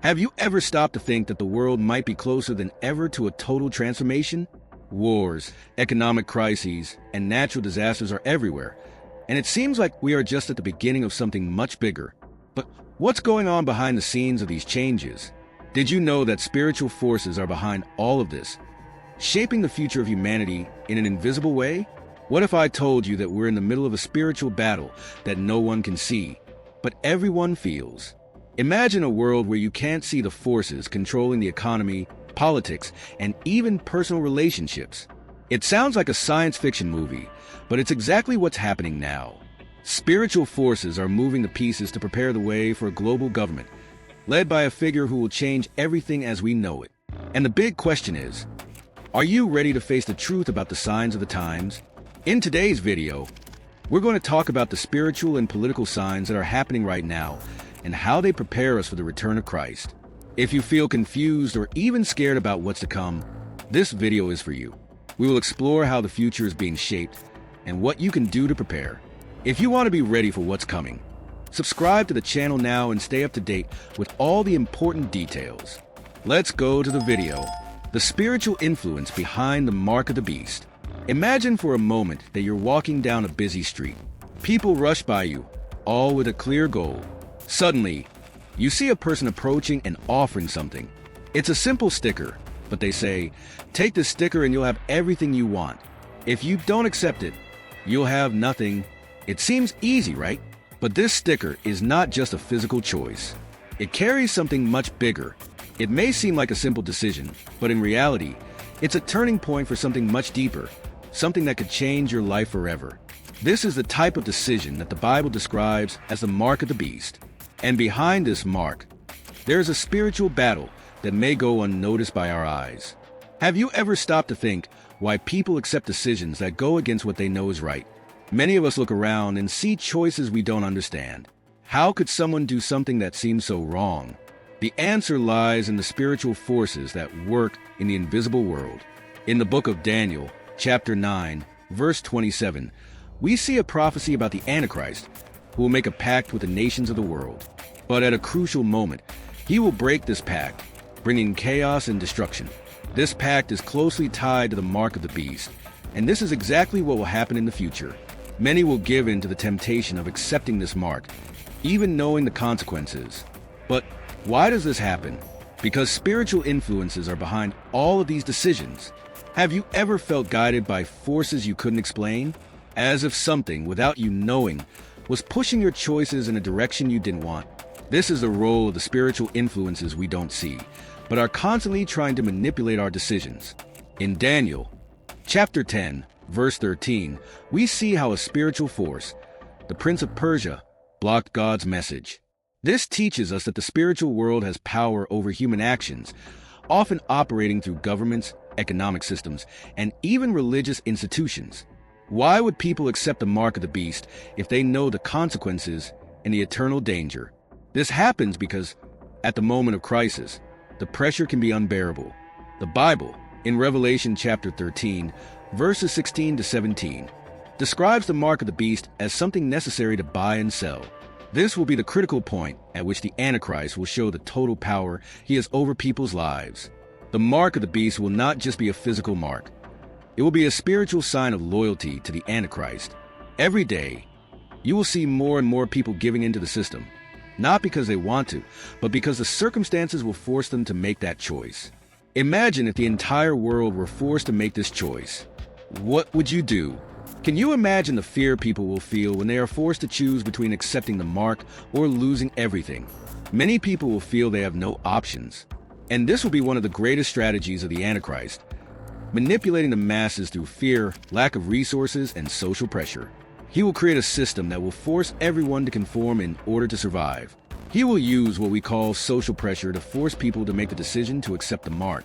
Have you ever stopped to think that the world might be closer than ever to a total transformation? Wars, economic crises, and natural disasters are everywhere, and it seems like we are just at the beginning of something much bigger. But what's going on behind the scenes of these changes? Did you know that spiritual forces are behind all of this, shaping the future of humanity in an invisible way? What if I told you that we're in the middle of a spiritual battle that no one can see, but everyone feels? Imagine a world where you can't see the forces controlling the economy, politics, and even personal relationships. It sounds like a science fiction movie, but it's exactly what's happening now. Spiritual forces are moving the pieces to prepare the way for a global government, led by a figure who will change everything as we know it. And the big question is, are you ready to face the truth about the signs of the times? In today's video, we're going to talk about the spiritual and political signs that are happening right now and how they prepare us for the return of Christ. If you feel confused or even scared about what's to come, this video is for you. We will explore how the future is being shaped and what you can do to prepare. If you want to be ready for what's coming, subscribe to the channel now and stay up to date with all the important details. Let's go to the video. The spiritual influence behind the mark of the beast. Imagine for a moment that you're walking down a busy street. People rush by you, all with a clear goal. Suddenly, you see a person approaching and offering something. It's a simple sticker, but they say, "Take this sticker and you'll have everything you want. If you don't accept it, you'll have nothing." It seems easy, right? But this sticker is not just a physical choice. It carries something much bigger. It may seem like a simple decision, but in reality, it's a turning point for something much deeper, something that could change your life forever. This is the type of decision that the Bible describes as the mark of the beast. And behind this mark, there is a spiritual battle that may go unnoticed by our eyes. Have you ever stopped to think why people accept decisions that go against what they know is right? Many of us look around and see choices we don't understand. How could someone do something that seems so wrong? The answer lies in the spiritual forces that work in the invisible world. In the book of Daniel, chapter 9, verse 27, we see a prophecy about the Antichrist, who will make a pact with the nations of the world. But at a crucial moment, he will break this pact, bringing chaos and destruction. This pact is closely tied to the mark of the beast, and this is exactly what will happen in the future. Many will give in to the temptation of accepting this mark, even knowing the consequences. But why does this happen? Because spiritual influences are behind all of these decisions. Have you ever felt guided by forces you couldn't explain? As if something, without you knowing, was pushing your choices in a direction you didn't want. This is the role of the spiritual influences we don't see, but are constantly trying to manipulate our decisions. In Daniel, chapter 10, verse 13, we see how a spiritual force, the Prince of Persia, blocked God's message. This teaches us that the spiritual world has power over human actions, often operating through governments, economic systems, and even religious institutions. Why would people accept the mark of the beast if they know the consequences and the eternal danger? This happens because, at the moment of crisis, the pressure can be unbearable. The Bible, in Revelation chapter 13, verses 16 to 17, describes the mark of the beast as something necessary to buy and sell. This will be the critical point at which the Antichrist will show the total power he has over people's lives. The mark of the beast will not just be a physical mark. It will be a spiritual sign of loyalty to the Antichrist. Every day, you will see more and more people giving into the system, not because they want to, but because the circumstances will force them to make that choice. Imagine if the entire world were forced to make this choice. What would you do? Can you imagine the fear people will feel when they are forced to choose between accepting the mark or losing everything? Many people will feel they have no options. And this will be one of the greatest strategies of the Antichrist, manipulating the masses through fear, lack of resources, and social pressure. He will create a system that will force everyone to conform in order to survive. He will use what we call social pressure to force people to make the decision to accept the mark,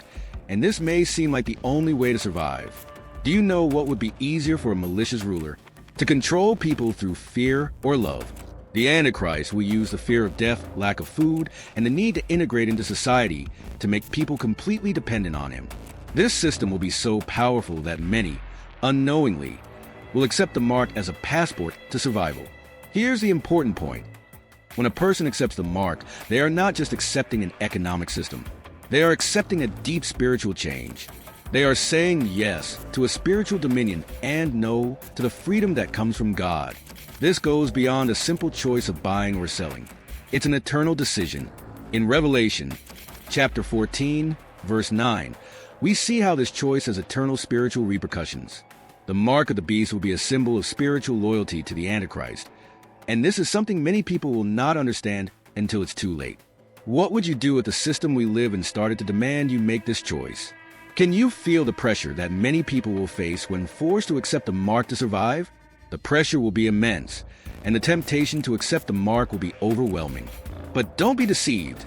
and this may seem like the only way to survive. Do you know what would be easier for a malicious ruler? To control people through fear or love. The Antichrist will use the fear of death, lack of food, and the need to integrate into society to make people completely dependent on him. This system will be so powerful that many, unknowingly, will accept the mark as a passport to survival. Here's the important point. When a person accepts the mark, they are not just accepting an economic system. They are accepting a deep spiritual change. They are saying yes to a spiritual dominion and no to the freedom that comes from God. This goes beyond a simple choice of buying or selling. It's an eternal decision. In Revelation, chapter 14, verse 9, we see how this choice has eternal spiritual repercussions. The mark of the beast will be a symbol of spiritual loyalty to the Antichrist. And this is something many people will not understand until it's too late. What would you do if the system we live in started to demand you make this choice? Can you feel the pressure that many people will face when forced to accept the mark to survive? The pressure will be immense, and the temptation to accept the mark will be overwhelming. But don't be deceived.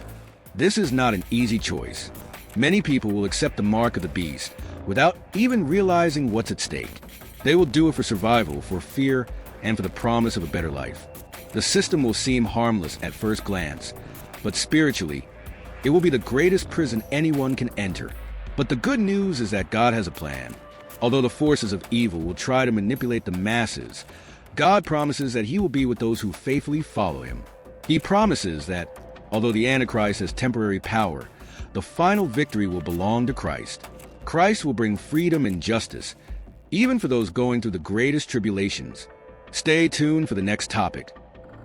This is not an easy choice. Many people will accept the mark of the beast without even realizing what's at stake. They will do it for survival, for fear, and for the promise of a better life. The system will seem harmless at first glance, but spiritually, it will be the greatest prison anyone can enter. But the good news is that God has a plan. Although the forces of evil will try to manipulate the masses, God promises that He will be with those who faithfully follow Him. He promises that, although the Antichrist has temporary power, the final victory will belong to Christ. Christ will bring freedom and justice, even for those going through the greatest tribulations. Stay tuned for the next topic,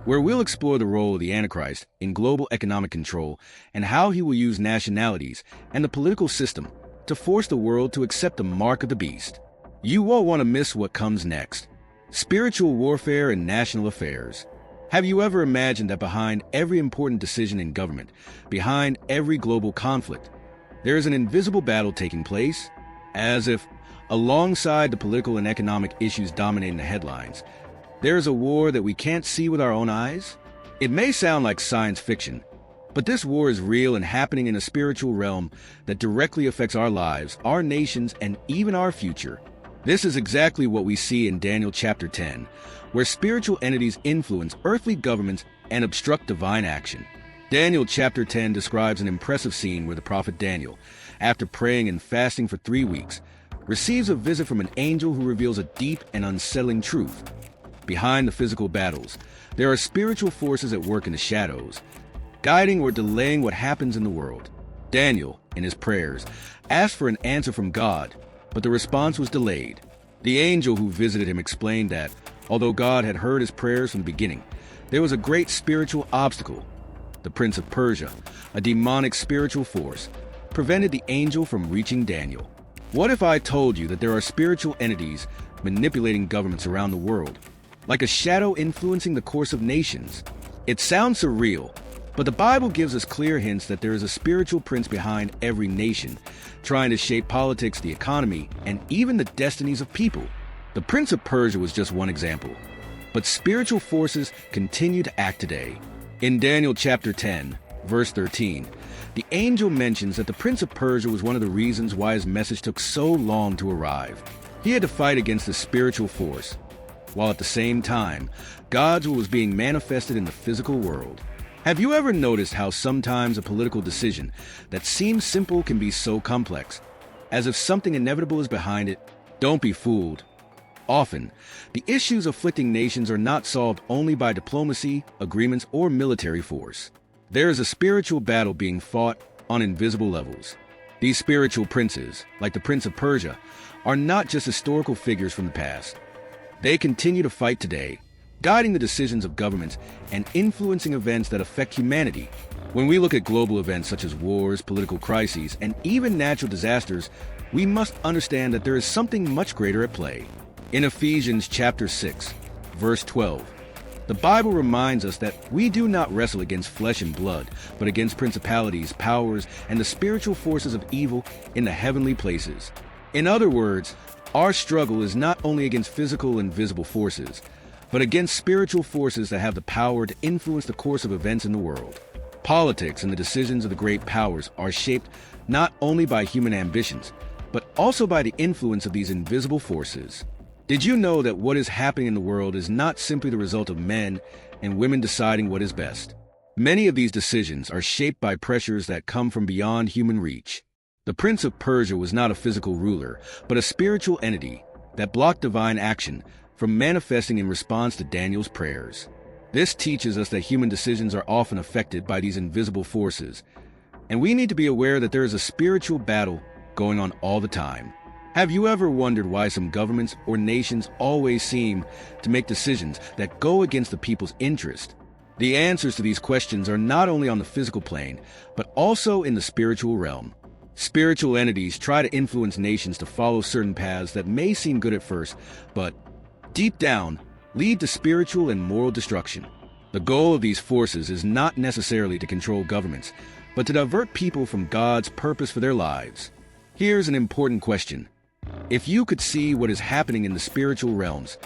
where we'll explore the role of the Antichrist in global economic control and how he will use nationalities and the political system to force the world to accept the mark of the beast. You won't want to miss what comes next. Spiritual warfare and national affairs. Have you ever imagined that behind every important decision in government, behind every global conflict, there is an invisible battle taking place? As if, alongside the political and economic issues dominating the headlines, there is a war that we can't see with our own eyes? It may sound like science fiction, but this war is real and happening in a spiritual realm that directly affects our lives, our nations, and even our future. This is exactly what we see in Daniel chapter 10, where spiritual entities influence earthly governments and obstruct divine action. Daniel chapter 10 describes an impressive scene where the prophet Daniel, after praying and fasting for 3 weeks, receives a visit from an angel who reveals a deep and unsettling truth. Behind the physical battles, there are spiritual forces at work in the shadows, guiding or delaying what happens in the world. Daniel, in his prayers, asked for an answer from God, but the response was delayed. The angel who visited him explained that, although God had heard his prayers from the beginning, there was a great spiritual obstacle. The prince of Persia, a demonic spiritual force, prevented the angel from reaching Daniel. What if I told you that there are spiritual entities manipulating governments around the world, like a shadow influencing the course of nations? It sounds surreal, but the Bible gives us clear hints that there is a spiritual prince behind every nation, trying to shape politics, the economy, and even the destinies of people. The prince of Persia was just one example, but spiritual forces continue to act today. In Daniel chapter 10, verse 13, the angel mentions that the prince of Persia was one of the reasons why his message took so long to arrive. He had to fight against the spiritual force, while at the same time, God's will was being manifested in the physical world. Have you ever noticed how sometimes a political decision that seems simple can be so complex, as if something inevitable is behind it? Don't be fooled. Often, the issues afflicting nations are not solved only by diplomacy, agreements, or military force. There is a spiritual battle being fought on invisible levels. These spiritual princes, like the Prince of Persia, are not just historical figures from the past. They continue to fight today, guiding the decisions of governments and influencing events that affect humanity. When we look at global events such as wars, political crises, and even natural disasters, we must understand that there is something much greater at play. In Ephesians chapter 6, verse 12, the Bible reminds us that we do not wrestle against flesh and blood, but against principalities, powers, and the spiritual forces of evil in the heavenly places. In other words, our struggle is not only against physical and visible forces, but against spiritual forces that have the power to influence the course of events in the world. Politics and the decisions of the great powers are shaped not only by human ambitions, but also by the influence of these invisible forces. Did you know that what is happening in the world is not simply the result of men and women deciding what is best? Many of these decisions are shaped by pressures that come from beyond human reach. The Prince of Persia was not a physical ruler, but a spiritual entity that blocked divine action from manifesting in response to Daniel's prayers. This teaches us that human decisions are often affected by these invisible forces, and we need to be aware that there is a spiritual battle going on all the time. Have you ever wondered why some governments or nations always seem to make decisions that go against the people's interest? The answers to these questions are not only on the physical plane, but also in the spiritual realm. Spiritual entities try to influence nations to follow certain paths that may seem good at first, but deep down, lead to spiritual and moral destruction. The goal of these forces is not necessarily to control governments, but to divert people from God's purpose for their lives. Here's an important question. If you could see what is happening in the spiritual realms,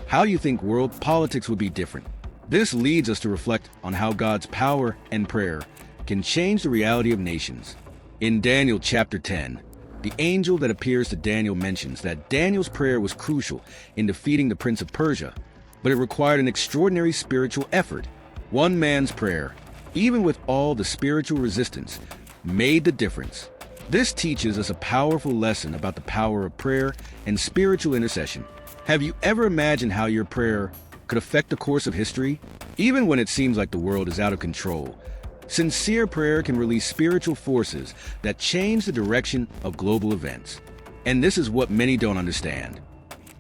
how do you think world politics would be different? This leads us to reflect on how God's power and prayer can change the reality of nations. In Daniel chapter 10, the angel that appears to Daniel mentions that Daniel's prayer was crucial in defeating the prince of Persia, but it required an extraordinary spiritual effort. One man's prayer, even with all the spiritual resistance, made the difference. This teaches us a powerful lesson about the power of prayer and spiritual intercession. Have you ever imagined how your prayer could affect the course of history? Even when it seems like the world is out of control, sincere prayer can release spiritual forces that change the direction of global events. And this is what many don't understand.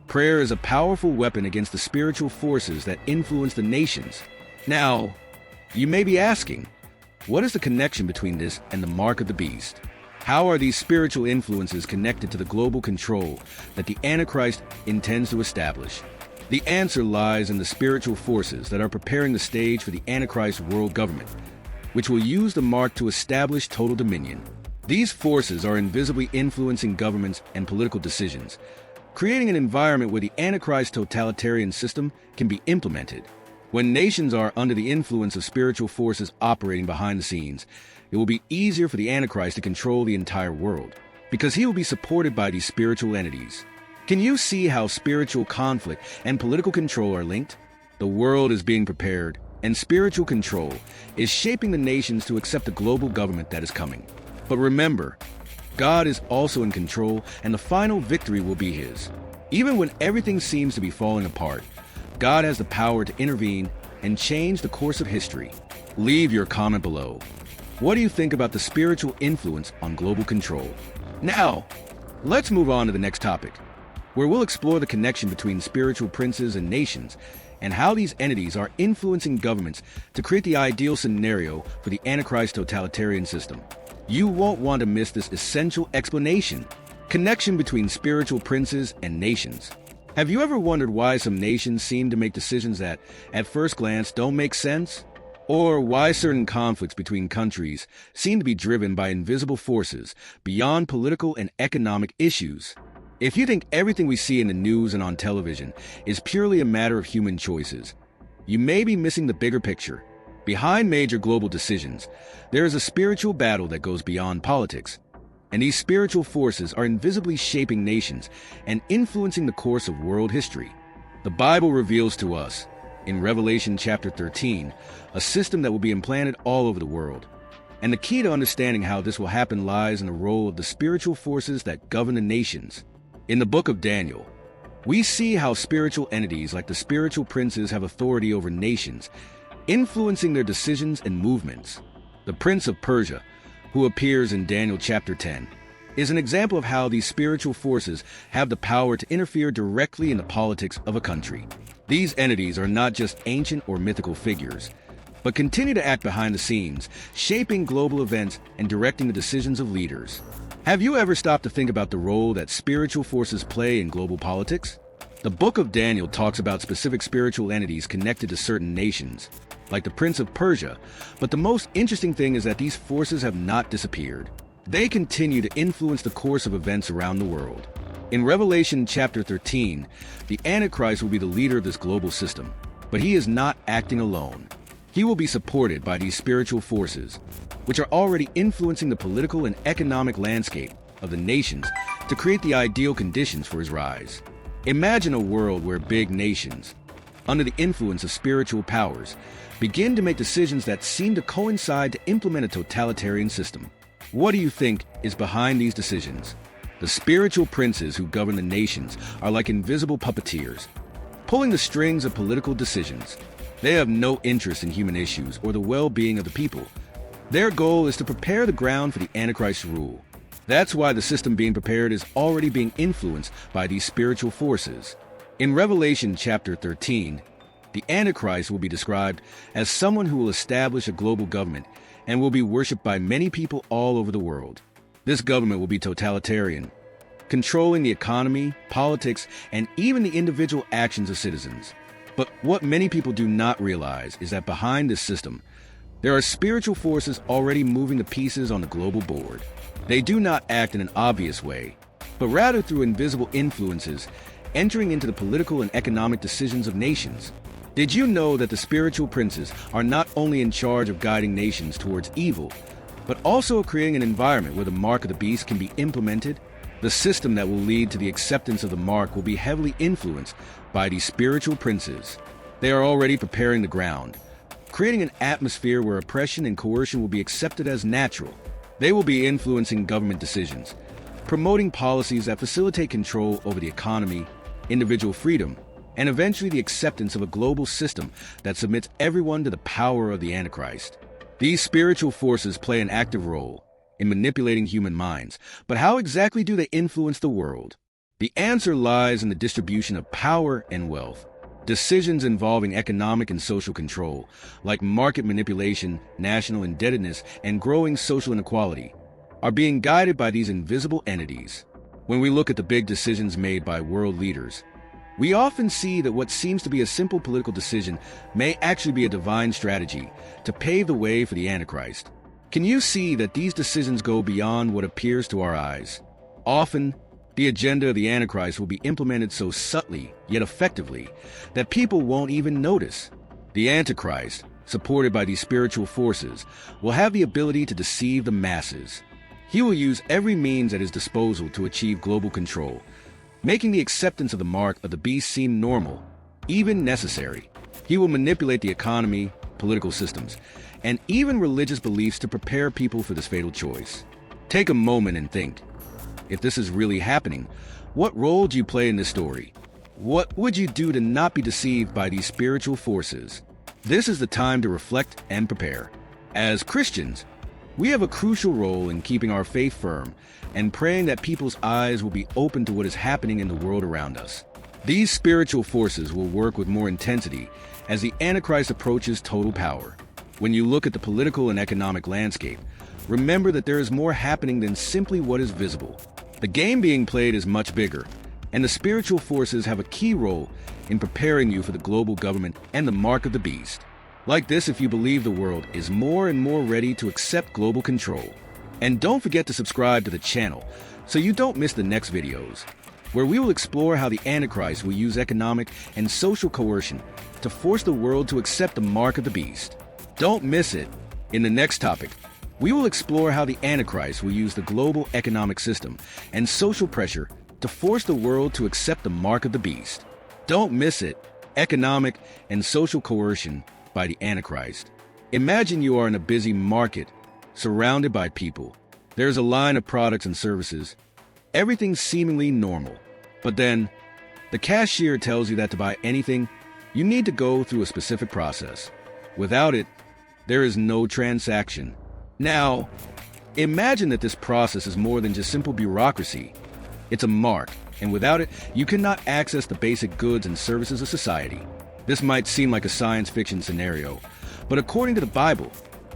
Prayer is a powerful weapon against the spiritual forces that influence the nations. Now, you may be asking, what is the connection between this and the mark of the beast? How are these spiritual influences connected to the global control that the Antichrist intends to establish? The answer lies in the spiritual forces that are preparing the stage for the Antichrist world government, which will use the mark to establish total dominion. These forces are invisibly influencing governments and political decisions, creating an environment where the Antichrist totalitarian system can be implemented. When nations are under the influence of spiritual forces operating behind the scenes, it will be easier for the Antichrist to control the entire world, because he will be supported by these spiritual entities. Can you see how spiritual conflict and political control are linked? The world is being prepared, and spiritual control is shaping the nations to accept the global government that is coming. But remember, God is also in control, and the final victory will be his. Even when everything seems to be falling apart, God has the power to intervene and change the course of history. Leave your comment below. What do you think about the spiritual influence on global control? Now, let's move on to the next topic, where we'll explore the connection between spiritual princes and nations and how these entities are influencing governments to create the ideal scenario for the Antichrist totalitarian system. You won't want to miss this essential explanation. Connection between spiritual princes and nations. Have you ever wondered why some nations seem to make decisions that, at first glance, don't make sense? Or why certain conflicts between countries seem to be driven by invisible forces beyond political and economic issues? If you think everything we see in the news and on television is purely a matter of human choices, you may be missing the bigger picture. Behind major global decisions, there is a spiritual battle that goes beyond politics. And these spiritual forces are invisibly shaping nations and influencing the course of world history. The Bible reveals to us, in Revelation chapter 13, a system that will be implanted all over the world. And the key to understanding how this will happen lies in the role of the spiritual forces that govern the nations. In the book of Daniel, we see how spiritual entities like the spiritual princes have authority over nations, influencing their decisions and movements. The prince of Persia, who appears in Daniel chapter 10, is an example of how these spiritual forces have the power to interfere directly in the politics of a country. These entities are not just ancient or mythical figures, but continue to act behind the scenes, shaping global events and directing the decisions of leaders. Have you ever stopped to think about the role that spiritual forces play in global politics? The book of Daniel talks about specific spiritual entities connected to certain nations, like the Prince of Persia, but the most interesting thing is that these forces have not disappeared. They continue to influence the course of events around the world. In Revelation chapter 13, the Antichrist will be the leader of this global system, but he is not acting alone. He will be supported by these spiritual forces, which are already influencing the political and economic landscape of the nations to create the ideal conditions for his rise. Imagine a world where big nations, under the influence of spiritual powers, begin to make decisions that seem to coincide to implement a totalitarian system. What do you think is behind these decisions? The spiritual princes who govern the nations are like invisible puppeteers, pulling the strings of political decisions. They have no interest in human issues or the well-being of the people. Their goal is to prepare the ground for the Antichrist's rule. That's why the system being prepared is already being influenced by these spiritual forces. In Revelation chapter 13, the Antichrist will be described as someone who will establish a global government and will be worshipped by many people all over the world. This government will be totalitarian, controlling the economy, politics, and even the individual actions of citizens. But what many people do not realize is that behind this system, there are spiritual forces already moving the pieces on the global board. They do not act in an obvious way, but rather through invisible influences entering into the political and economic decisions of nations. Did you know that the spiritual princes are not only in charge of guiding nations towards evil, but also creating an environment where the mark of the beast can be implemented? The system that will lead to the acceptance of the mark will be heavily influenced by these spiritual princes. They are already preparing the ground, creating an atmosphere where oppression and coercion will be accepted as natural. They will be influencing government decisions, promoting policies that facilitate control over the economy, individual freedom, and eventually the acceptance of a global system that submits everyone to the power of the Antichrist. These spiritual forces play an active role in manipulating human minds, but how exactly do they influence the world? The answer lies in the distribution of power and wealth. Decisions involving economic and social control, like market manipulation, national indebtedness, and growing social inequality, are being guided by these invisible entities. When we look at the big decisions made by world leaders, we often see that what seems to be a simple political decision may actually be a divine strategy to pave the way for the Antichrist. Can you see that these decisions go beyond what appears to our eyes? Often, the agenda of the Antichrist will be implemented so subtly, yet effectively, that people won't even notice. The Antichrist, supported by these spiritual forces, will have the ability to deceive the masses. He will use every means at his disposal to achieve global control, making the acceptance of the mark of the beast seem normal, even necessary. He will manipulate the economy, political systems, and even religious beliefs to prepare people for this fatal choice. Take a moment and think. If this is really happening, what role do you play in this story? What would you do to not be deceived by these spiritual forces? This is the time to reflect and prepare. As Christians, we have a crucial role in keeping our faith firm and praying that people's eyes will be open to what is happening in the world around us. These spiritual forces will work with more intensity as the Antichrist approaches total power. When you look at the political and economic landscape, remember that there is more happening than simply what is visible. The game being played is much bigger, and the spiritual forces have a key role in preparing you for the global government and the mark of the beast. Like this, if you believe the world is more and more ready to accept global control. And don't forget to subscribe to the channel so you don't miss the next videos, where we will explore how the Antichrist will use economic and social coercion to force the world to accept the mark of the beast. Don't miss it. In the next topic, we will explore how the Antichrist will use the global economic system and social pressure to force the world to accept the mark of the beast. Don't miss it. Economic and social coercion by the Antichrist. Imagine you are in a busy market, surrounded by people. There's a line of products and services. Everything's seemingly normal. But then, the cashier tells you that to buy anything, you need to go through a specific process. Without it, there is no transaction. Now, imagine that this process is more than just simple bureaucracy. It's a mark, and without it, you cannot access the basic goods and services of society. This might seem like a science fiction scenario, but according to the Bible,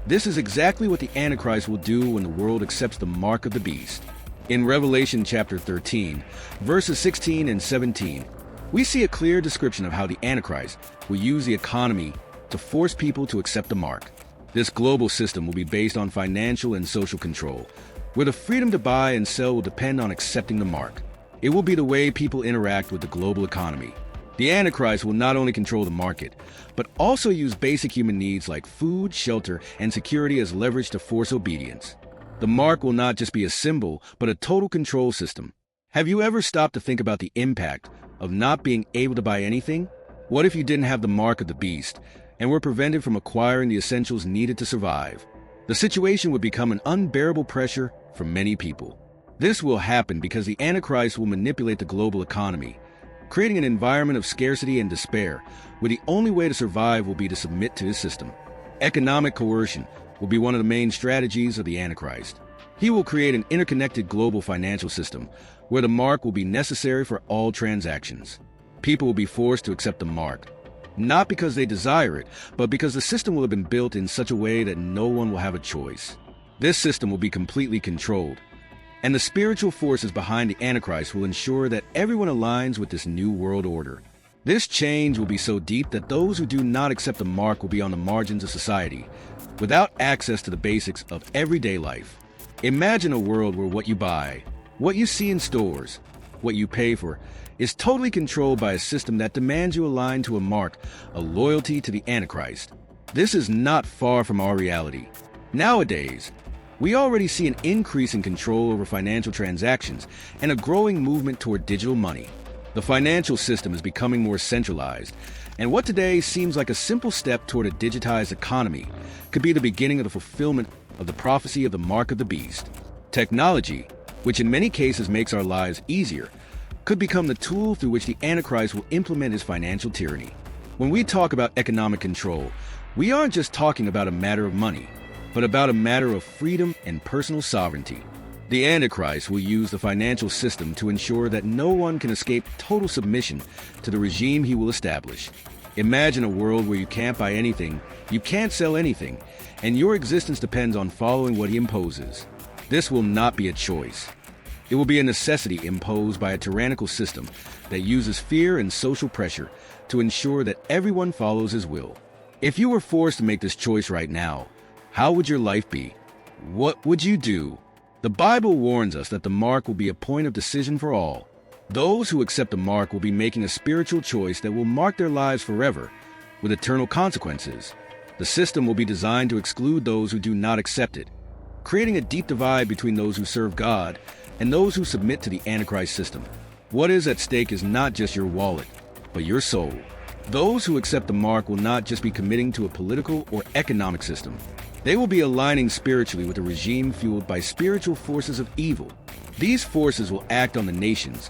this is exactly what the Antichrist will do when the world accepts the mark of the beast. In Revelation chapter 13, verses 16 and 17, we see a clear description of how the Antichrist will use the economy to force people to accept the mark. This global system will be based on financial and social control, where the freedom to buy and sell will depend on accepting the mark. It will be the way people interact with the global economy. The Antichrist will not only control the market, but also use basic human needs like food, shelter, and security as leverage to force obedience. The mark will not just be a symbol, but a total control system. Have you ever stopped to think about the impact of not being able to buy anything? What if you didn't have the mark of the beast and were prevented from acquiring the essentials needed to survive? The situation would become an unbearable pressure for many people. This will happen because the Antichrist will manipulate the global economy, creating an environment of scarcity and despair, where the only way to survive will be to submit to his system. Economic coercion will be one of the main strategies of the Antichrist. He will create an interconnected global financial system, where the mark will be necessary for all transactions. People will be forced to accept the mark, not because they desire it, but because the system will have been built in such a way that no one will have a choice. This system will be completely controlled, and the spiritual forces behind the Antichrist will ensure that everyone aligns with this new world order. This change will be so deep that those who do not accept the mark will be on the margins of society, without access to the basics of everyday life. Imagine a world where what you buy, what you see in stores, what you pay for, is totally controlled by a system that demands you align to a mark, a loyalty to the Antichrist. This is not far from our reality. Nowadays, we already see an increase in control over financial transactions and a growing movement toward digital money. The financial system is becoming more centralized, and what today seems like a simple step toward a digitized economy could be the beginning of the fulfillment of the prophecy of the mark of the beast. Technology, which in many cases makes our lives easier, could become the tool through which the Antichrist will implement his financial tyranny. When we talk about economic control, we aren't just talking about a matter of money, but about a matter of freedom and personal sovereignty. The Antichrist will use the financial system to ensure that no one can escape total submission to the regime he will establish. Imagine a world where you can't buy anything, you can't sell anything, and your existence depends on following what he imposes. This will not be a choice. It will be a necessity imposed by a tyrannical system that uses fear and social pressure to ensure that everyone follows his will. If you were forced to make this choice right now, how would your life be? What would you do? The Bible warns us that the mark will be a point of decision for all. Those who accept the mark will be making a spiritual choice that will mark their lives forever, with eternal consequences. The system will be designed to exclude those who do not accept it, creating a deep divide between those who serve God and those who submit to the Antichrist system. What is at stake is not just your wallet, but your soul. Those who accept the mark will not just be committing to a political or economic system. They will be aligning spiritually with a regime fueled by spiritual forces of evil. These forces will act on the nations,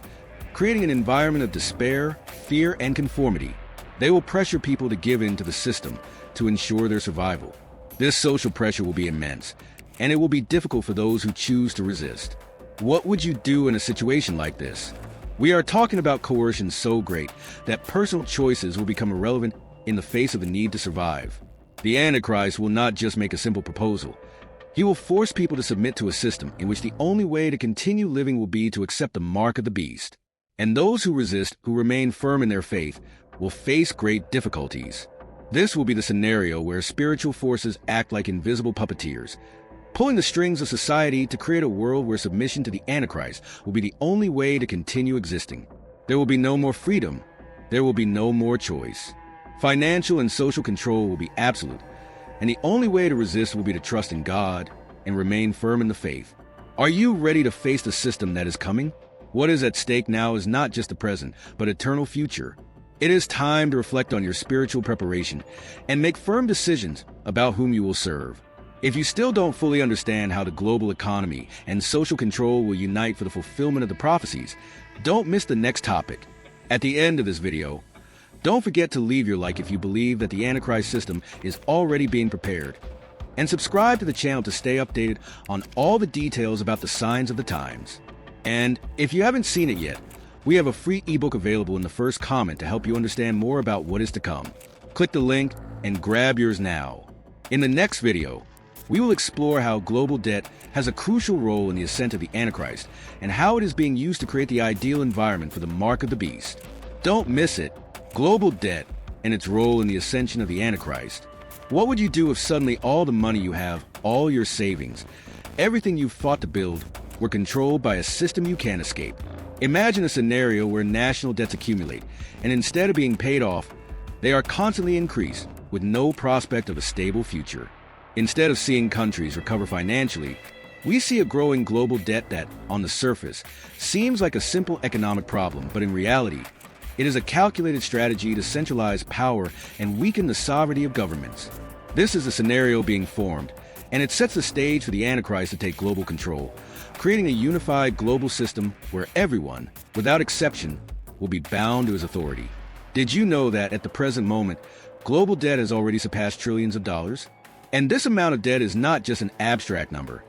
creating an environment of despair, fear, and conformity. They will pressure people to give in to the system to ensure their survival. This social pressure will be immense, and it will be difficult for those who choose to resist. What would you do in a situation like this? We are talking about coercion so great that personal choices will become irrelevant in the face of the need to survive. The Antichrist will not just make a simple proposal. He will force people to submit to a system in which the only way to continue living will be to accept the mark of the beast. And those who resist, who remain firm in their faith, will face great difficulties. This will be the scenario where spiritual forces act like invisible puppeteers, pulling the strings of society to create a world where submission to the Antichrist will be the only way to continue existing. There will be no more freedom. There will be no more choice. Financial and social control will be absolute, and the only way to resist will be to trust in God and remain firm in the faith. Are you ready to face the system that is coming? What is at stake now is not just the present, but eternal future. It is time to reflect on your spiritual preparation and make firm decisions about whom you will serve. If you still don't fully understand how the global economy and social control will unite for the fulfillment of the prophecies, don't miss the next topic. At the end of this video, don't forget to leave your like if you believe that the Antichrist system is already being prepared. And subscribe to the channel to stay updated on all the details about the signs of the times. And if you haven't seen it yet, we have a free ebook available in the first comment to help you understand more about what is to come. Click the link and grab yours now. In the next video, we will explore how global debt has a crucial role in the ascent of the Antichrist and how it is being used to create the ideal environment for the mark of the beast. Don't miss it. Global debt and its role in the ascension of the Antichrist. What would you do if suddenly all the money you have, all your savings, everything you've fought to build, were controlled by a system you can't escape? Imagine a scenario where national debts accumulate, and instead of being paid off, they are constantly increased, with no prospect of a stable future. Instead of seeing countries recover financially, we see a growing global debt that, on the surface, seems like a simple economic problem, but in reality, it is a calculated strategy to centralize power and weaken the sovereignty of governments. This is a scenario being formed, and it sets the stage for the Antichrist to take global control, creating a unified global system where everyone, without exception, will be bound to his authority. Did you know that at the present moment, global debt has already surpassed trillions of dollars? And this amount of debt is not just an abstract number.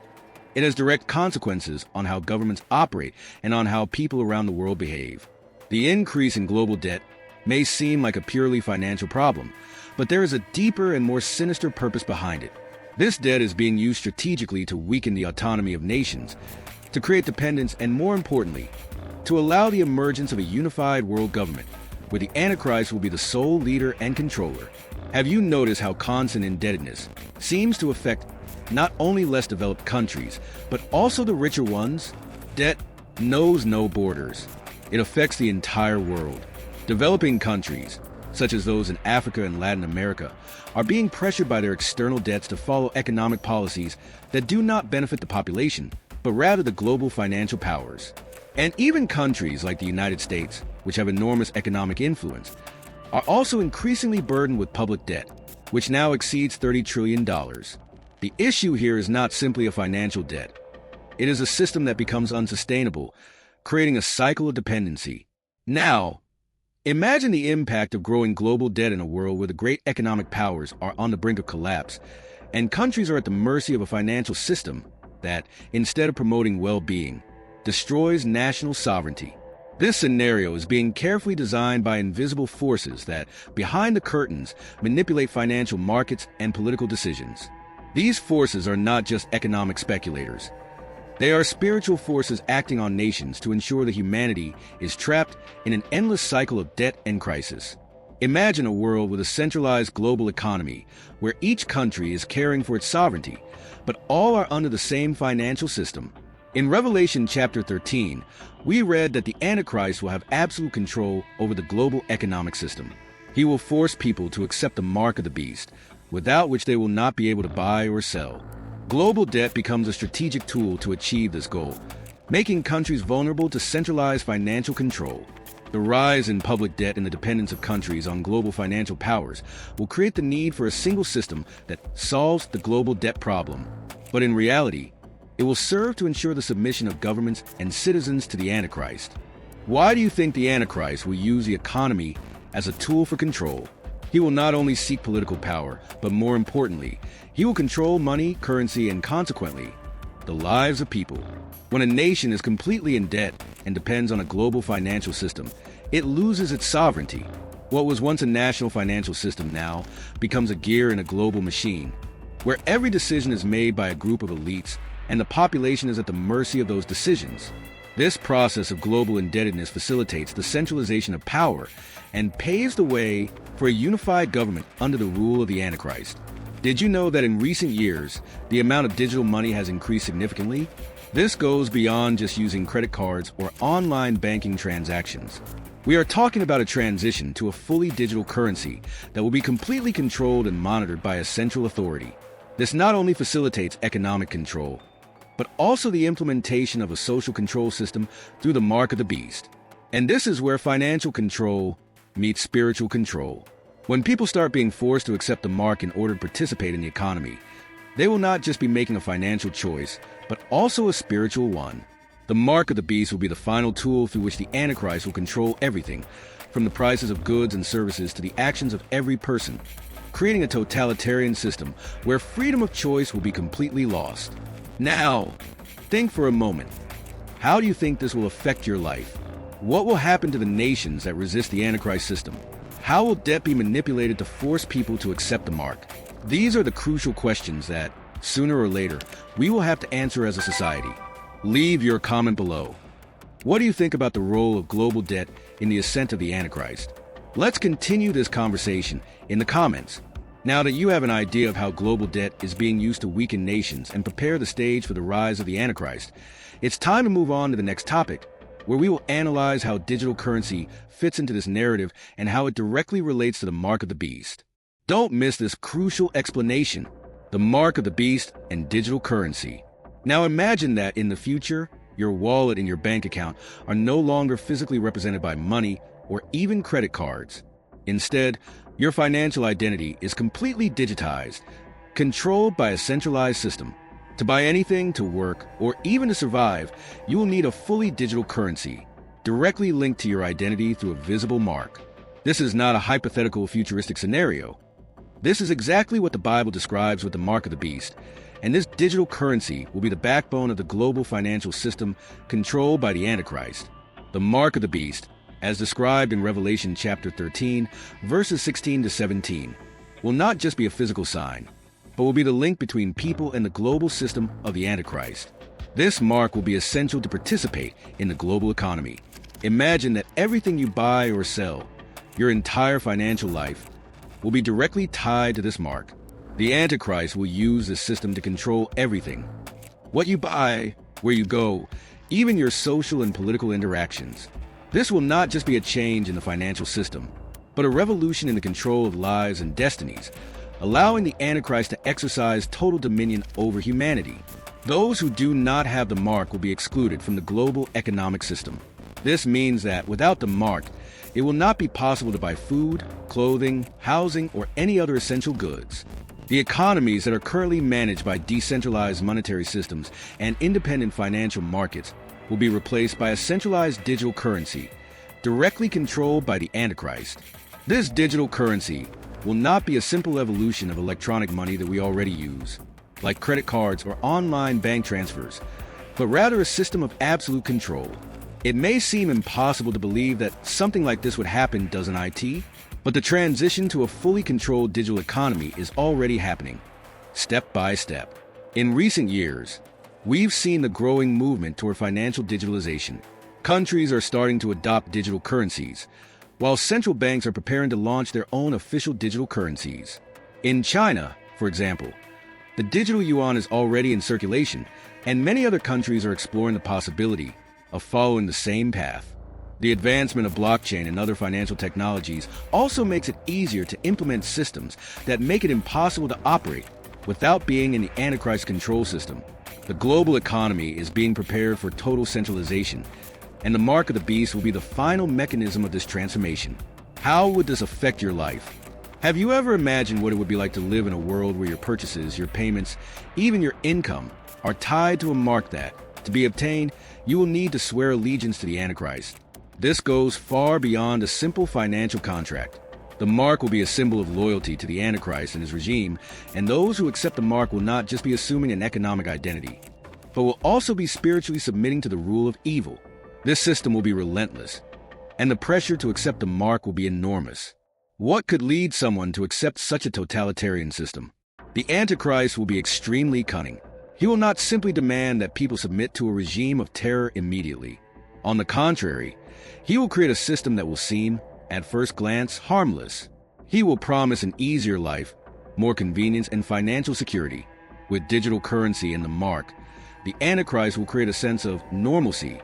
It has direct consequences on how governments operate and on how people around the world behave. The increase in global debt may seem like a purely financial problem, but there is a deeper and more sinister purpose behind it. This debt is being used strategically to weaken the autonomy of nations, to create dependence, and more importantly, to allow the emergence of a unified world government, where the Antichrist will be the sole leader and controller. Have you noticed how constant indebtedness seems to affect not only less developed countries, but also the richer ones? Debt knows no borders. It affects the entire world. Developing countries, such as those in Africa and Latin America, are being pressured by their external debts to follow economic policies that do not benefit the population, but rather the global financial powers. And even countries like the United States, which have enormous economic influence, are also increasingly burdened with public debt, which now exceeds $30 trillion. The issue here is not simply a financial debt. It is a system that becomes unsustainable, creating a cycle of dependency. Now, imagine the impact of growing global debt in a world where the great economic powers are on the brink of collapse, and countries are at the mercy of a financial system that, instead of promoting well-being, destroys national sovereignty. This scenario is being carefully designed by invisible forces that, behind the curtains, manipulate financial markets and political decisions. These forces are not just economic speculators. They are spiritual forces acting on nations to ensure that humanity is trapped in an endless cycle of debt and crisis. Imagine a world with a centralized global economy where each country is caring for its sovereignty, but all are under the same financial system. In Revelation chapter 13, we read that the Antichrist will have absolute control over the global economic system. He will force people to accept the mark of the beast, without which they will not be able to buy or sell. Global debt becomes a strategic tool to achieve this goal, making countries vulnerable to centralized financial control. The rise in public debt and the dependence of countries on global financial powers will create the need for a single system that solves the global debt problem. But in reality, it will serve to ensure the submission of governments and citizens to the Antichrist. Why do you think the Antichrist will use the economy as a tool for control? He will not only seek political power, but more importantly, he will control money, currency, and consequently, the lives of people. When a nation is completely in debt and depends on a global financial system, it loses its sovereignty. What was once a national financial system now becomes a gear in a global machine, where every decision is made by a group of elites and the population is at the mercy of those decisions. This process of global indebtedness facilitates the centralization of power and paves the way for a unified government under the rule of the Antichrist. Did you know that in recent years, the amount of digital money has increased significantly? This goes beyond just using credit cards or online banking transactions. We are talking about a transition to a fully digital currency that will be completely controlled and monitored by a central authority. This not only facilitates economic control, but also the implementation of a social control system through the mark of the beast. And this is where financial control meets spiritual control. When people start being forced to accept the mark in order to participate in the economy, they will not just be making a financial choice, but also a spiritual one. The mark of the beast will be the final tool through which the Antichrist will control everything, from the prices of goods and services to the actions of every person, creating a totalitarian system where freedom of choice will be completely lost. Now, think for a moment. How do you think this will affect your life? What will happen to the nations that resist the Antichrist system? How will debt be manipulated to force people to accept the mark? These are the crucial questions that, sooner or later, we will have to answer as a society. Leave your comment below. What do you think about the role of global debt in the ascent of the Antichrist? Let's continue this conversation in the comments. Now that you have an idea of how global debt is being used to weaken nations and prepare the stage for the rise of the Antichrist, it's time to move on to the next topic, where we will analyze how digital currency fits into this narrative and how it directly relates to the mark of the beast. Don't miss this crucial explanation, the mark of the beast and digital currency. Now imagine that in the future, your wallet and your bank account are no longer physically represented by money or even credit cards. Instead, your financial identity is completely digitized, controlled by a centralized system. To buy anything, to work, or even to survive, you will need a fully digital currency. directly linked to your identity through a visible mark. This is not a hypothetical futuristic scenario. This is exactly what the Bible describes with the mark of the beast, and this digital currency will be the backbone of the global financial system controlled by the Antichrist. The mark of the beast, as described in Revelation chapter 13, verses 16 to 17, will not just be a physical sign, but will be the link between people and the global system of the Antichrist. This mark will be essential to participate in the global economy. Imagine that everything you buy or sell, your entire financial life, will be directly tied to this mark. The Antichrist will use this system to control everything. What you buy, where you go, even your social and political interactions. This will not just be a change in the financial system, but a revolution in the control of lives and destinies, allowing the Antichrist to exercise total dominion over humanity. Those who do not have the mark will be excluded from the global economic system. This means that without the mark, it will not be possible to buy food, clothing, housing, or any other essential goods. The economies that are currently managed by decentralized monetary systems and independent financial markets will be replaced by a centralized digital currency, directly controlled by the Antichrist. This digital currency will not be a simple evolution of electronic money that we already use, like credit cards or online bank transfers, but rather a system of absolute control. It may seem impossible to believe that something like this would happen, doesn't it? But the transition to a fully controlled digital economy is already happening, step by step. In recent years, we've seen the growing movement toward financial digitalization. Countries are starting to adopt digital currencies, while central banks are preparing to launch their own official digital currencies. In China, for example, the digital yuan is already in circulation, and many other countries are exploring the possibility of following the same path. The advancement of blockchain and other financial technologies also makes it easier to implement systems that make it impossible to operate without being in the Antichrist control system. The global economy is being prepared for total centralization, and the mark of the beast will be the final mechanism of this transformation. How would this affect your life? Have you ever imagined what it would be like to live in a world where your purchases, your payments, even your income are tied to a mark that, to be obtained, you will need to swear allegiance to the Antichrist? This goes far beyond a simple financial contract. The mark will be a symbol of loyalty to the Antichrist and his regime, and those who accept the mark will not just be assuming an economic identity, but will also be spiritually submitting to the rule of evil. This system will be relentless, and the pressure to accept the mark will be enormous. What could lead someone to accept such a totalitarian system? The Antichrist will be extremely cunning. He will not simply demand that people submit to a regime of terror immediately. On the contrary, he will create a system that will seem, at first glance, harmless. He will promise an easier life, more convenience, and financial security. With digital currency and the mark, the Antichrist will create a sense of normalcy,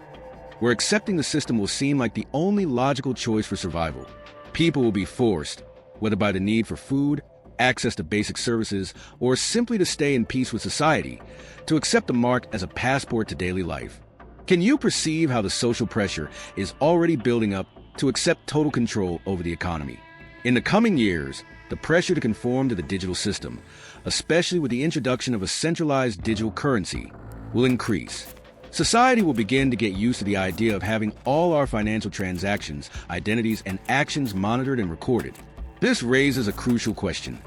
where accepting the system will seem like the only logical choice for survival. People will be forced, whether by the need for food, access to basic services, or simply to stay in peace with society, to accept the mark as a passport to daily life. Can you perceive how the social pressure is already building up to accept total control over the economy? In the coming years, the pressure to conform to the digital system, especially with the introduction of a centralized digital currency, will increase. Society will begin to get used to the idea of having all our financial transactions, identities, and actions monitored and recorded. This raises a crucial question.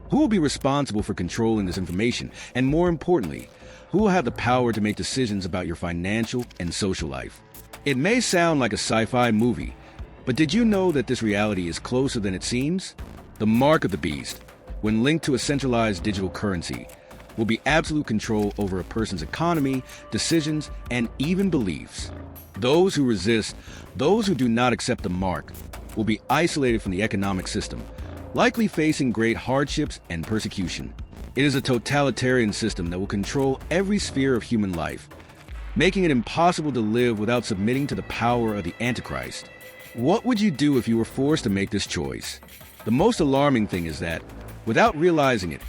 Who will be responsible for controlling this information? And more importantly, who will have the power to make decisions about your financial and social life? It may sound like a sci-fi movie, but did you know that this reality is closer than it seems? The mark of the beast, when linked to a centralized digital currency, will be absolute control over a person's economy, decisions, and even beliefs. Those who resist, those who do not accept the mark, will be isolated from the economic system, likely facing great hardships and persecution. It is a totalitarian system that will control every sphere of human life, making it impossible to live without submitting to the power of the Antichrist. What would you do if you were forced to make this choice? The most alarming thing is that, without realizing it,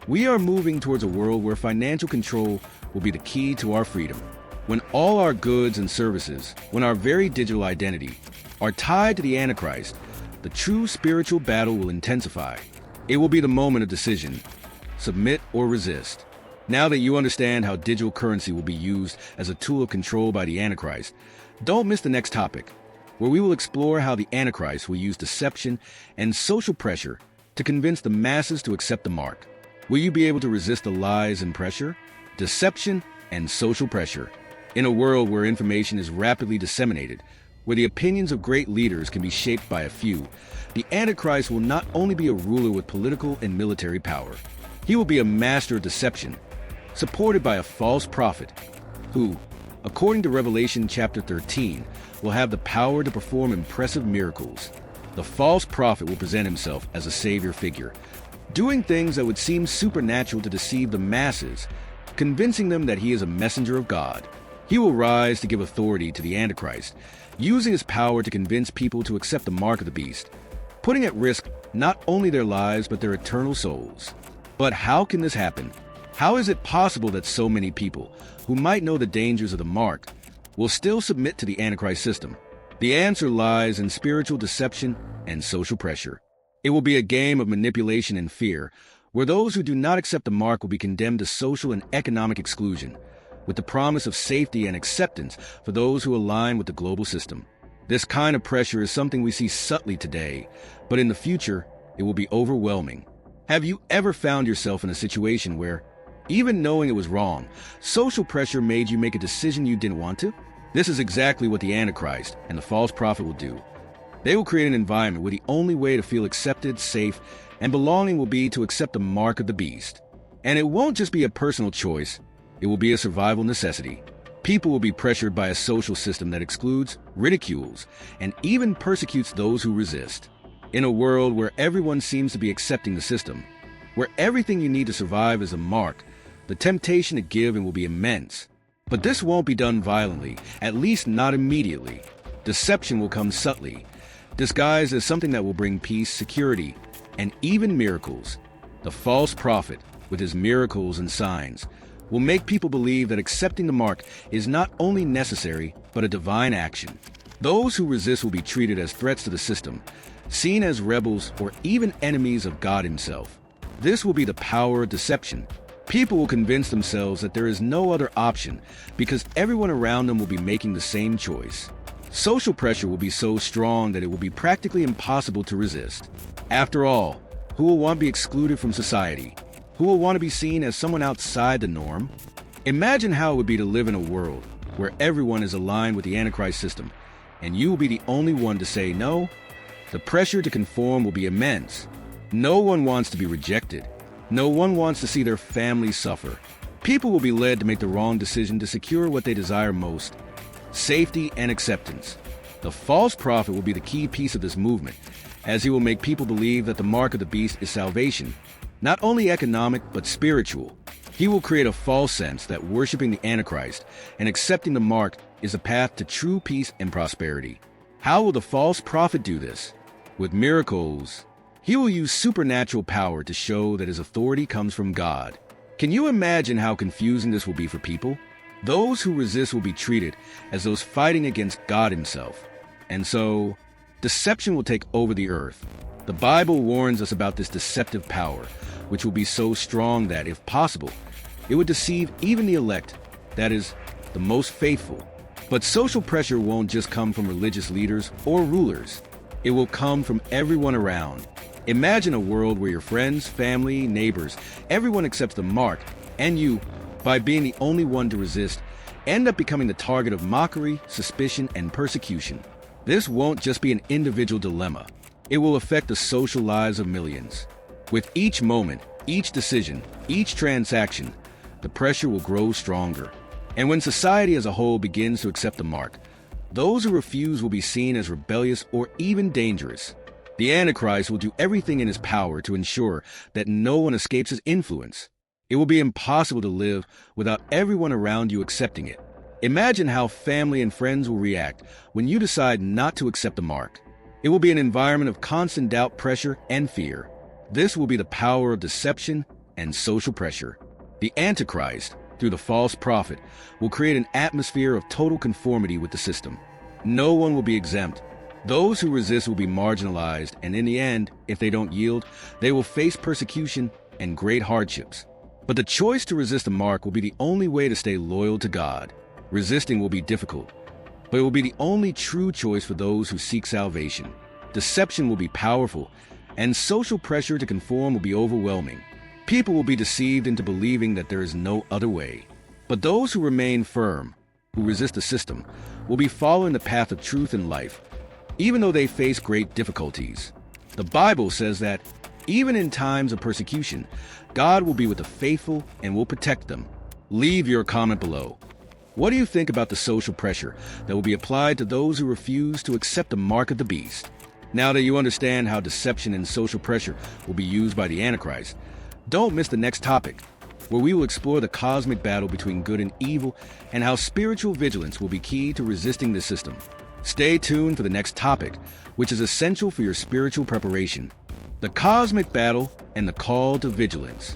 we are moving towards a world where financial control will be the key to our freedom. When all our goods and services, when our very digital identity, are tied to the Antichrist, the true spiritual battle will intensify. It will be the moment of decision: submit or resist. Now that you understand how digital currency will be used as a tool of control by the Antichrist, don't miss the next topic, where we will explore how the Antichrist will use deception and social pressure to convince the masses to accept the mark. Will you be able to resist the lies and pressure? Deception and social pressure. In a world where information is rapidly disseminated, where the opinions of great leaders can be shaped by a few, the Antichrist will not only be a ruler with political and military power, he will be a master of deception, supported by a false prophet, who, according to Revelation chapter 13, will have the power to perform impressive miracles. The false prophet will present himself as a savior figure, doing things that would seem supernatural to deceive the masses, convincing them that he is a messenger of God. He will rise to give authority to the Antichrist, using his power to convince people to accept the mark of the beast, putting at risk not only their lives but their eternal souls. But how can this happen? How is it possible that so many people, who might know the dangers of the mark, will still submit to the Antichrist system? The answer lies in spiritual deception and social pressure. It will be a game of manipulation and fear, where those who do not accept the mark will be condemned to social and economic exclusion, with the promise of safety and acceptance for those who align with the global system. This kind of pressure is something we see subtly today, but in the future, it will be overwhelming. Have you ever found yourself in a situation where, even knowing it was wrong, social pressure made you make a decision you didn't want to? This is exactly what the Antichrist and the false prophet will do. They will create an environment where the only way to feel accepted, safe, and belonging will be to accept the mark of the beast. And it won't just be a personal choice, it will be a survival necessity. People will be pressured by a social system that excludes, ridicules, and even persecutes those who resist. In a world where everyone seems to be accepting the system, where everything you need to survive is a mark, the temptation to give in will be immense. But this won't be done violently, at least not immediately. Deception will come subtly, disguised as something that will bring peace, security, and even miracles. The false prophet, with his miracles and signs, will make people believe that accepting the mark is not only necessary, but a divine action. Those who resist will be treated as threats to the system, seen as rebels or even enemies of God himself. This will be the power of deception. People will convince themselves that there is no other option because everyone around them will be making the same choice. Social pressure will be so strong that it will be practically impossible to resist. After all, who will want to be excluded from society? Who will want to be seen as someone outside the norm? Imagine how it would be to live in a world where everyone is aligned with the Antichrist system, and you will be the only one to say no. The pressure to conform will be immense. No one wants to be rejected. No one wants to see their family suffer. People will be led to make the wrong decision to secure what they desire most: safety and acceptance. The false prophet will be the key piece of this movement, as he will make people believe that the mark of the beast is salvation, not only economic but spiritual. He will create a false sense that worshiping the Antichrist and accepting the mark is a path to true peace and prosperity. How will the false prophet do this? With miracles. He will use supernatural power to show that his authority comes from God. Can you imagine how confusing this will be for people? Those who resist will be treated as those fighting against God himself. And so, deception will take over the earth. The Bible warns us about this deceptive power, which will be so strong that, if possible, it would deceive even the elect, that is, the most faithful. But social pressure won't just come from religious leaders or rulers. It will come from everyone around. Imagine a world where your friends, family, neighbors, everyone accepts the mark, and you, by being the only one to resist, end up becoming the target of mockery, suspicion, and persecution. This won't just be an individual dilemma. It will affect the social lives of millions. With each moment, each decision, each transaction, the pressure will grow stronger. And when society as a whole begins to accept the mark, those who refuse will be seen as rebellious or even dangerous. The Antichrist will do everything in his power to ensure that no one escapes his influence. It will be impossible to live without everyone around you accepting it. Imagine how family and friends will react when you decide not to accept the mark. It will be an environment of constant doubt, pressure, and fear. This will be the power of deception and social pressure. The Antichrist, through the false prophet, will create an atmosphere of total conformity with the system. No one will be exempt. Those who resist will be marginalized, and in the end, if they don't yield, they will face persecution and great hardships. But the choice to resist the mark will be the only way to stay loyal to God. Resisting will be difficult, but it will be the only true choice for those who seek salvation. Deception will be powerful, and social pressure to conform will be overwhelming. People will be deceived into believing that there is no other way. But those who remain firm, who resist the system, will be following the path of truth and life, even though they face great difficulties. The Bible says that, even in times of persecution, God will be with the faithful and will protect them. Leave your comment below. What do you think about the social pressure that will be applied to those who refuse to accept the mark of the beast? Now that you understand how deception and social pressure will be used by the Antichrist, don't miss the next topic, where we will explore the cosmic battle between good and evil and how spiritual vigilance will be key to resisting the system. Stay tuned for the next topic, which is essential for your spiritual preparation: the cosmic battle and the call to vigilance.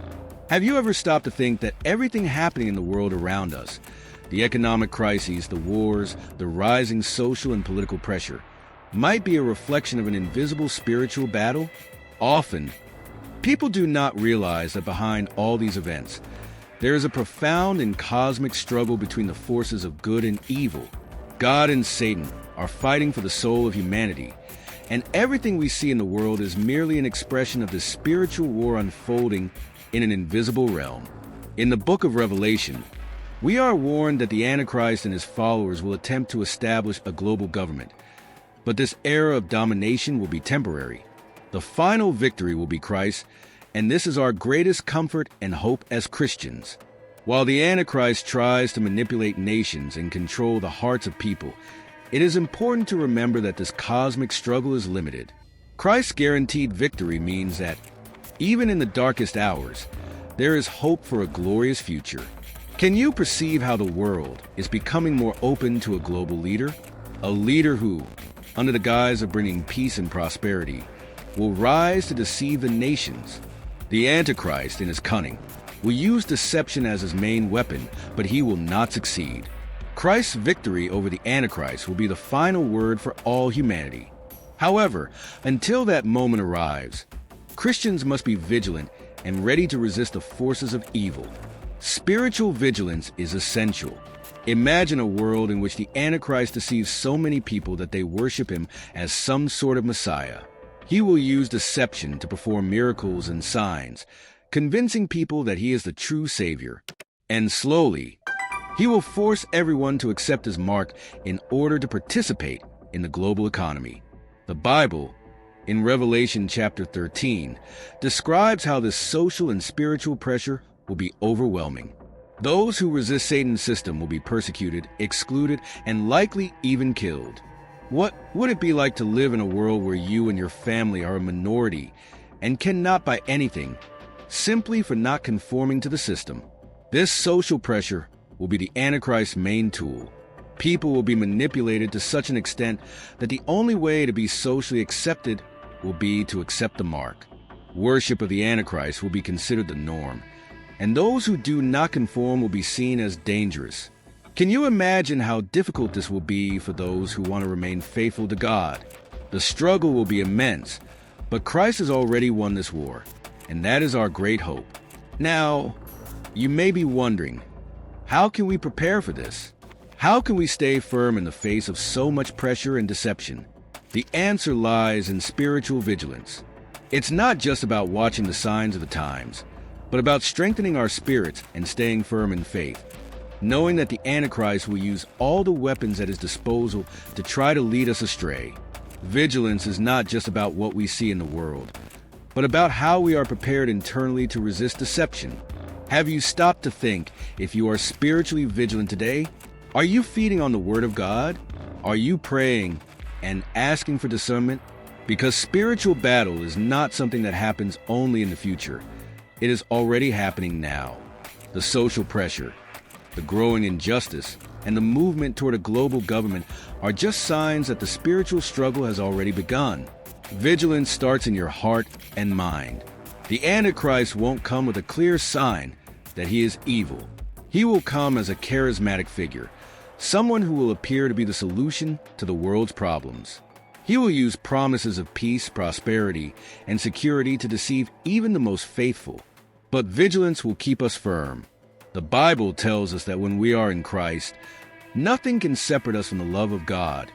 Have you ever stopped to think that everything happening in the world around us, the economic crises, the wars, the rising social and political pressure, might be a reflection of an invisible spiritual battle? Often, people do not realize that behind all these events, there is a profound and cosmic struggle between the forces of good and evil. God and Satan are fighting for the soul of humanity, and everything we see in the world is merely an expression of this spiritual war unfolding in an invisible realm. In the book of Revelation, we are warned that the Antichrist and his followers will attempt to establish a global government. But this era of domination will be temporary. The final victory will be Christ, and this is our greatest comfort and hope as Christians. While the Antichrist tries to manipulate nations and control the hearts of people, it is important to remember that this cosmic struggle is limited. Christ's guaranteed victory means that, even in the darkest hours, there is hope for a glorious future. Can you perceive how the world is becoming more open to a global leader? A leader who, under the guise of bringing peace and prosperity, will rise to deceive the nations. The Antichrist, in his cunning, will use deception as his main weapon, but he will not succeed. Christ's victory over the Antichrist will be the final word for all humanity. However, until that moment arrives, Christians must be vigilant and ready to resist the forces of evil. Spiritual vigilance is essential. Imagine a world in which the Antichrist deceives so many people that they worship him as some sort of Messiah. He will use deception to perform miracles and signs, convincing people that he is the true Savior. And slowly, he will force everyone to accept his mark in order to participate in the global economy. The Bible, in Revelation chapter 13, describes how this social and spiritual pressure will be overwhelming. Those who resist Satan's system will be persecuted, excluded, and likely even killed. What would it be like to live in a world where you and your family are a minority and cannot buy anything simply for not conforming to the system? This social pressure will be the Antichrist's main tool. People will be manipulated to such an extent that the only way to be socially accepted will be to accept the mark. Worship of the Antichrist will be considered the norm, and those who do not conform will be seen as dangerous. Can you imagine how difficult this will be for those who want to remain faithful to God? The struggle will be immense, but Christ has already won this war, and that is our great hope. Now, you may be wondering, how can we prepare for this? How can we stay firm in the face of so much pressure and deception? The answer lies in spiritual vigilance. It's not just about watching the signs of the times, but about strengthening our spirits and staying firm in faith, knowing that the Antichrist will use all the weapons at his disposal to try to lead us astray. Vigilance is not just about what we see in the world, but about how we are prepared internally to resist deception. Have you stopped to think if you are spiritually vigilant today? Are you feeding on the Word of God? Are you praying and asking for discernment? Because spiritual battle is not something that happens only in the future. It is already happening now. The social pressure, the growing injustice, and the movement toward a global government are just signs that the spiritual struggle has already begun. Vigilance starts in your heart and mind. The Antichrist won't come with a clear sign that he is evil. He will come as a charismatic figure, someone who will appear to be the solution to the world's problems. He will use promises of peace, prosperity, and security to deceive even the most faithful. But vigilance will keep us firm. The Bible tells us that when we are in Christ, nothing can separate us from the love of God,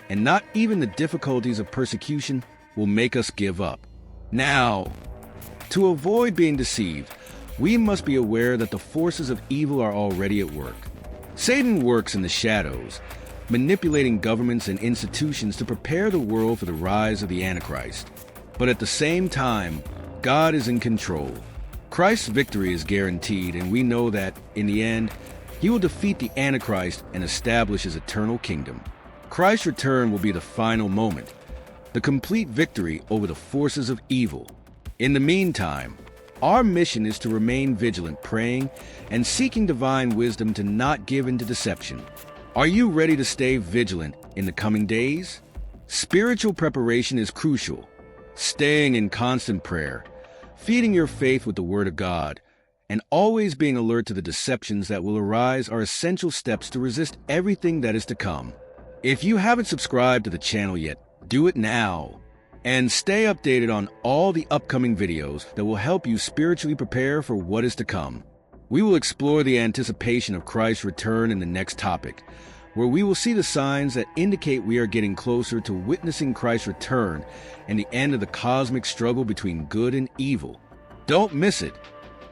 and not even the difficulties of persecution will make us give up. Now, to avoid being deceived, we must be aware that the forces of evil are already at work. Satan works in the shadows, manipulating governments and institutions to prepare the world for the rise of the Antichrist. But at the same time, God is in control. Christ's victory is guaranteed, and we know that, in the end, he will defeat the Antichrist and establish his eternal kingdom. Christ's return will be the final moment, the complete victory over the forces of evil. In the meantime, our mission is to remain vigilant, praying and seeking divine wisdom to not give in to deception. Are you ready to stay vigilant in the coming days? Spiritual preparation is crucial. Staying in constant prayer, feeding your faith with the Word of God, and always being alert to the deceptions that will arise are essential steps to resist everything that is to come. If you haven't subscribed to the channel yet, do it now. And stay updated on all the upcoming videos that will help you spiritually prepare for what is to come. We will explore the anticipation of Christ's return in the next topic, where we will see the signs that indicate we are getting closer to witnessing Christ's return and the end of the cosmic struggle between good and evil. Don't miss it.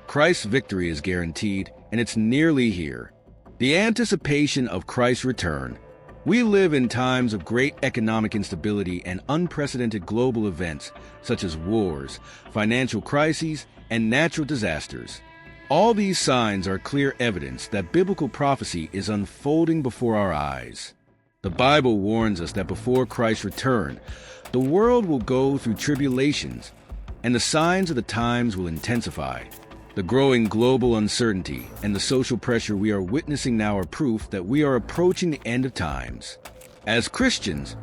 Christ's victory is guaranteed, and it's nearly here. The anticipation of Christ's return. We live in times of great economic instability and unprecedented global events such as wars, financial crises, and natural disasters. All these signs are clear evidence that biblical prophecy is unfolding before our eyes. The Bible warns us that before Christ's return, the world will go through tribulations, and the signs of the times will intensify. The growing global uncertainty and the social pressure we are witnessing now are proof that we are approaching the end of times. As Christians,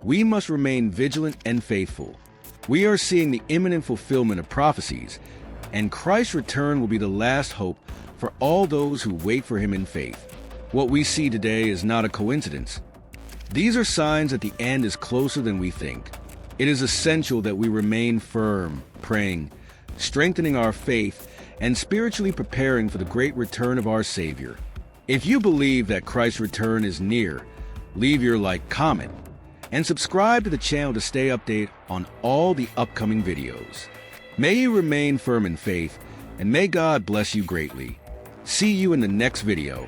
we must remain vigilant and faithful. We are seeing the imminent fulfillment of prophecies, and Christ's return will be the last hope for all those who wait for him in faith. What we see today is not a coincidence. These are signs that the end is closer than we think. It is essential that we remain firm, praying, strengthening our faith, and spiritually preparing for the great return of our Savior. If you believe that Christ's return is near, leave your like, comment, and subscribe to the channel to stay updated on all the upcoming videos. May you remain firm in faith, and may God bless you greatly. See you in the next video.